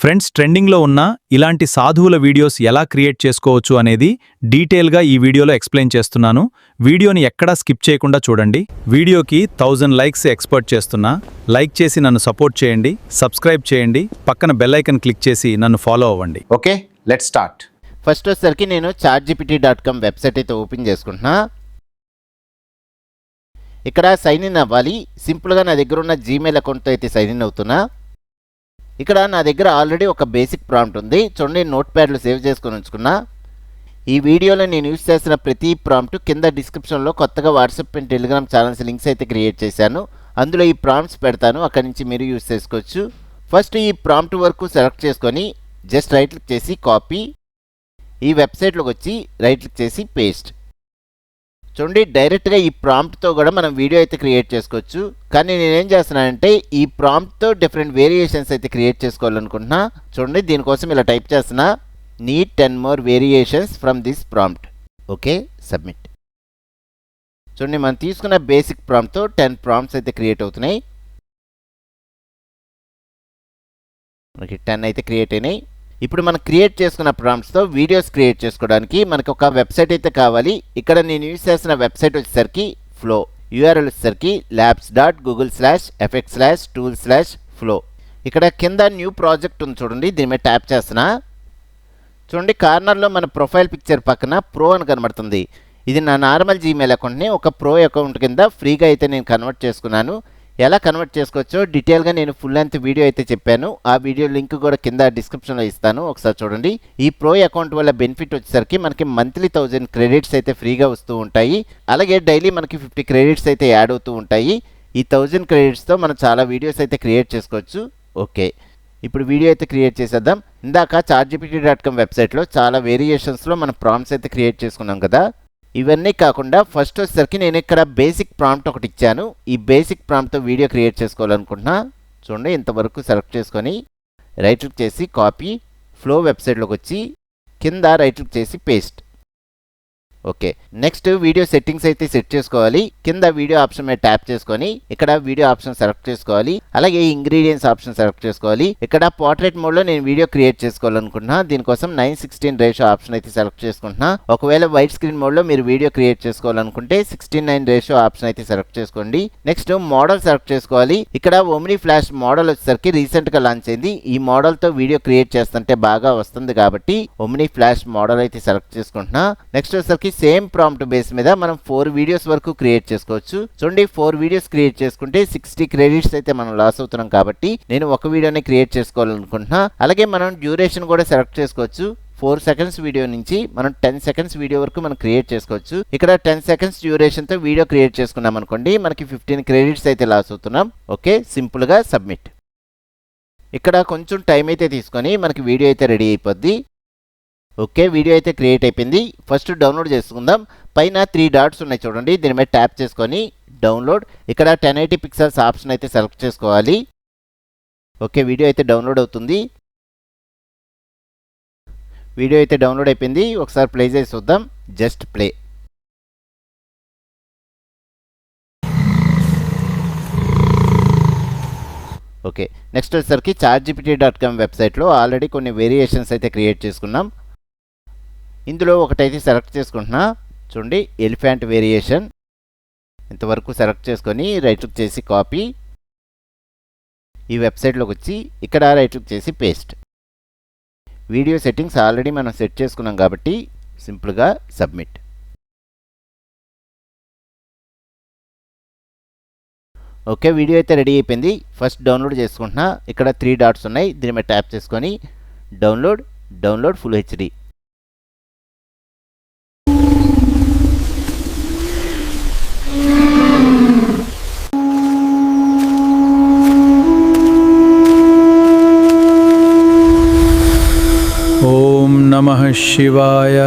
Friends, ట్రెండింగ్లో ఉన్న ఇలాంటి సాధువుల వీడియోస్ ఎలా క్రియేట్ చేసుకోవచ్చు అనేది డీటెయిల్గా ఈ వీడియోలో ఎక్స్ప్లెయిన్ చేస్తున్నాను. వీడియోని ఎక్కడా స్కిప్ చేయకుండా చూడండి. వీడియోకి 1000 లైక్స్ ఎక్స్పెక్ట్ చేస్తున్నా. లైక్ చేసి నన్ను సపోర్ట్ చేయండి, సబ్స్క్రైబ్ చేయండి, పక్కన బెల్ ఐకాన్ క్లిక్ చేసి నన్ను ఫాలో అవ్వండి. Okay, let's start. ఫస్ట్ వచ్చేసరికి నేను chatgpt.com వెబ్సైట్ అయితే ఓపెన్ చేసుకుంటున్నా. ఇక్కడ సైన్ ఇన్ అవ్వాలి. సింపుల్గా నా దగ్గర ఉన్న జీమెయిల్ అకౌంట్తో అయితే సైన్ ఇన్ అవుతున్నా. ఇక్కడ నా దగ్గర ఆల్రెడీ ఒక బేసిక్ ప్రాంప్ట్ ఉంది. చూడండి, నోట్ ప్యాడ్లో సేవ్ చేసుకొని ఉంచుకున్నా. ఈ వీడియోలో నేను యూజ్ చేసిన ప్రతి ప్రాంప్ట్ కింద డిస్క్రిప్షన్లో కొత్తగా WhatsApp and Telegram channels links అయితే క్రియేట్ చేశాను. అందులో ఈ ప్రాంప్ట్స్ పెడతాను, అక్కడి నుంచి మీరు యూజ్ చేసుకోవచ్చు. ఫస్ట్ ఈ ప్రాంప్ట్ వరకు సెలెక్ట్ చేసుకొని జస్ట్ రైట్ క్లిక్ చేసి కాపీ, ఈ వెబ్సైట్లోకి వచ్చి రైట్ క్లిక్ చేసి పేస్ట్. చూడండి, డైరెక్ట్గా ఈ ప్రాంప్ట్తో కూడా మనం వీడియో అయితే క్రియేట్ చేసుకోవచ్చు. కానీ నేనేం చేస్తున్నానంటే ఈ ప్రాంప్ట్తో డిఫరెంట్ వేరియేషన్స్ అయితే క్రియేట్ చేసుకోవాలనుకుంటున్నా. చూడండి, దీనికోసం ఇలా టైప్ చేస్తున్నా, need 10 more variations from this prompt. Okay, submit. చూడండి, మనం తీసుకున్న బేసిక్ ప్రాంప్ట్తో 10 ప్రాంప్ట్స్ అయితే క్రియేట్ అవుతున్నాయి. ఓకే, 10 అయితే క్రియేట్ అయినాయి. ఇప్పుడు మనం క్రియేట్ చేసుకున్న ప్రాంప్ట్స్తో వీడియోస్ క్రియేట్ చేసుకోవడానికి మనకు ఒక వెబ్సైట్ అయితే కావాలి. ఇక్కడ నేను యూజ్ చేసిన వెబ్సైట్ వచ్చేసరికి ఫ్లో. యూఆర్ఎల్ వచ్చేసరికి labs.google/fx/tool/flow. ఇక్కడ కింద న్యూ ప్రాజెక్ట్ ఉంది చూడండి, దీని మీద ట్యాప్ చేస్తున్నా. చూడండి, కార్నర్లో మన ప్రొఫైల్ పిక్చర్ పక్కన ప్రో అని కనబడుతుంది. ఇది నా నార్మల్ జీమెయిల్ అకౌంట్ని ఒక ప్రో అకౌంట్ కింద ఫ్రీగా అయితే నేను కన్వర్ట్ చేసుకున్నాను. ఎలా కన్వర్ట్ చేసుకోవచ్చో డీటెయిల్గా నేను ఫుల్ లెంత్ వీడియో అయితే చెప్పాను. ఆ వీడియో లింక్ కూడా కింద డిస్క్రిప్షన్లో ఇస్తాను, ఒకసారి చూడండి. ఈ ప్రో అకౌంట్ వల్ల బెనిఫిట్ వచ్చేసరికి మనకి మంత్లీ 1000 క్రెడిట్స్ అయితే ఫ్రీగా వస్తూ ఉంటాయి. అలాగే డైలీ మనకి 50 క్రెడిట్స్ అయితే యాడ్ అవుతూ ఉంటాయి. ఈ 1000 క్రెడిట్స్తో మనం చాలా వీడియోస్ అయితే క్రియేట్ చేసుకోవచ్చు. ఓకే, ఇప్పుడు వీడియో అయితే క్రియేట్ చేసేద్దాం. ఇందాక chatgpt.com వెబ్సైట్లో చాలా వేరియేషన్స్లో మనం ప్రాంప్ట్స్ అయితే క్రియేట్ చేసుకున్నాం కదా. ఇవన్నీ కాకుండా ఫస్ట్ వచ్చేసరికి నేను ఇక్కడ బేసిక్ ప్రాంప్ట్ ఒకటి ఇచ్చాను. ఈ బేసిక్ ప్రాంప్ట్తో వీడియో క్రియేట్ చేసుకోవాలనుకుంటున్నా. చూడండి, ఇంతవరకు సెలెక్ట్ చేసుకొని రైట్ క్లిక్ చేసి కాపీ, ఫ్లో వెబ్సైట్లోకి వచ్చి కింద రైట్ క్లిక్ చేసి paste. Okay, next video settings అయితే సెట్ చేసుకోవాలి. కింద వీడియో ఆప్షన్ మీద ట్యాప్ చేసుకొని ఇక్కడ వీడియో ఆప్షన్ సెలెక్ట్ చేసుకోవాలి. అలాగే ఇంగ్రీడియంట్స్ ఆప్షన్ సెలెక్ట్ చేసుకోవాలి. ఇక్కడ పోర్ట్రేట్ మోడ్లో నేను వీడియో క్రియేట్ చేసుకోవాలనుకుంటున్నా. దీనికోసం 9:16 రేషియో ఆప్షన్ అయితే సెలెక్ట్ చేసుకుంటున్నా. ఒకవేళ వైట్ స్క్రీన్ మోడ్లో మీరు వీడియో క్రియేట్ చేసుకోవాలనుకుంటే 16:9 రేషియో ఆప్షన్ అయితే సెలెక్ట్ చేసుకోండి. నెక్స్ట్ మోడల్ సెలెక్ట్ చేసుకోవాలి. ఇక్కడ ఓమ్ని ఫ్లాష్ మోడల్ వచ్చేసరికి రీసెంట్గా లాంచ్ అయింది. ఈ మోడల్తో వీడియో క్రియేట్ చేస్తుంటే బాగా వస్తుంది కాబట్టి ఓమ్ని ఫ్లాష్ మోడల్ అయితే సెలెక్ట్ చేసుకుంటున్నా. నెక్స్ట్ వచ్చేసరికి సేమ్ ప్రాంప్ట్ బేస్ మీద మనం 4 వీడియోస్ వరకు క్రియేట్ చేసుకోవచ్చు. చూడండి, 4 వీడియోస్ క్రియేట్ చేసుకుంటే 60 క్రెడిట్స్ అయితే మనం లాస్ అవుతున్నాం కాబట్టి నేను ఒక వీడియోని క్రియేట్ చేసుకోవాలనుకుంటున్నా. అలాగే మనం డ్యూరేషన్ కూడా సెలెక్ట్ చేసుకోవచ్చు. 4 సెకండ్స్ వీడియో నుంచి మనం 10 సెకండ్స్ వీడియో వరకు మనం క్రియేట్ చేసుకోవచ్చు. ఇక్కడ 10 సెకండ్స్ డ్యూరేషన్తో వీడియో క్రియేట్ చేసుకున్నాం అనుకోండి, మనకి 15 క్రెడిట్స్ అయితే లాస్ అవుతున్నాం. ఓకే, సింపుల్గా సబ్మిట్. ఇక్కడ కొంచెం టైం అయితే తీసుకొని మనకి వీడియో అయితే రెడీ అయిపోద్ది. ఓకే, వీడియో అయితే క్రియేట్ అయిపోయింది. ఫస్ట్ డౌన్లోడ్ చేసుకుందాం. పైన 3 డాట్స్ ఉన్నాయి చూడండి, దీని మీద ట్యాప్ చేసుకొని డౌన్లోడ్. ఇక్కడ 1080 పిక్సెల్స్ ఆప్షన్ అయితే సెలెక్ట్ చేసుకోవాలి. ఓకే, వీడియో అయితే డౌన్లోడ్ అవుతుంది. వీడియో అయితే డౌన్లోడ్ అయిపోయింది. ఒకసారి ప్లే చేసి చూద్దాం. Just play. ఓకే, నెక్స్ట్ వచ్చేసరికి chatgpt.com వెబ్సైట్లో ఆల్రెడీ కొన్ని వేరియేషన్స్ అయితే క్రియేట్ చేసుకున్నాం. ఇందులో ఒకటైతే సెలెక్ట్ చేసుకుంటున్నా. చూడండి, ఎలిఫెంట్ వేరియేషన్. ఇంతవరకు సెలెక్ట్ చేసుకొని రైట్ క్లిక్ చేసి కాపీ, ఈ వెబ్సైట్లోకి వచ్చి ఇక్కడ రైట్ క్లిక్ చేసి పేస్ట్. వీడియో సెట్టింగ్స్ ఆల్రెడీ మనం సెట్ చేసుకున్నాం కాబట్టి సింపుల్గా సబ్మిట్. ఓకే, వీడియో అయితే రెడీ అయిపోయింది. ఫస్ట్ డౌన్లోడ్ చేసుకుంటున్నా. ఇక్కడ 3 డాట్స్ ఉన్నాయి, దీని మీద ట్యాప్ చేసుకొని డౌన్లోడ్ ఫుల్ హెచ్డి. ఓం నమః శివాయ.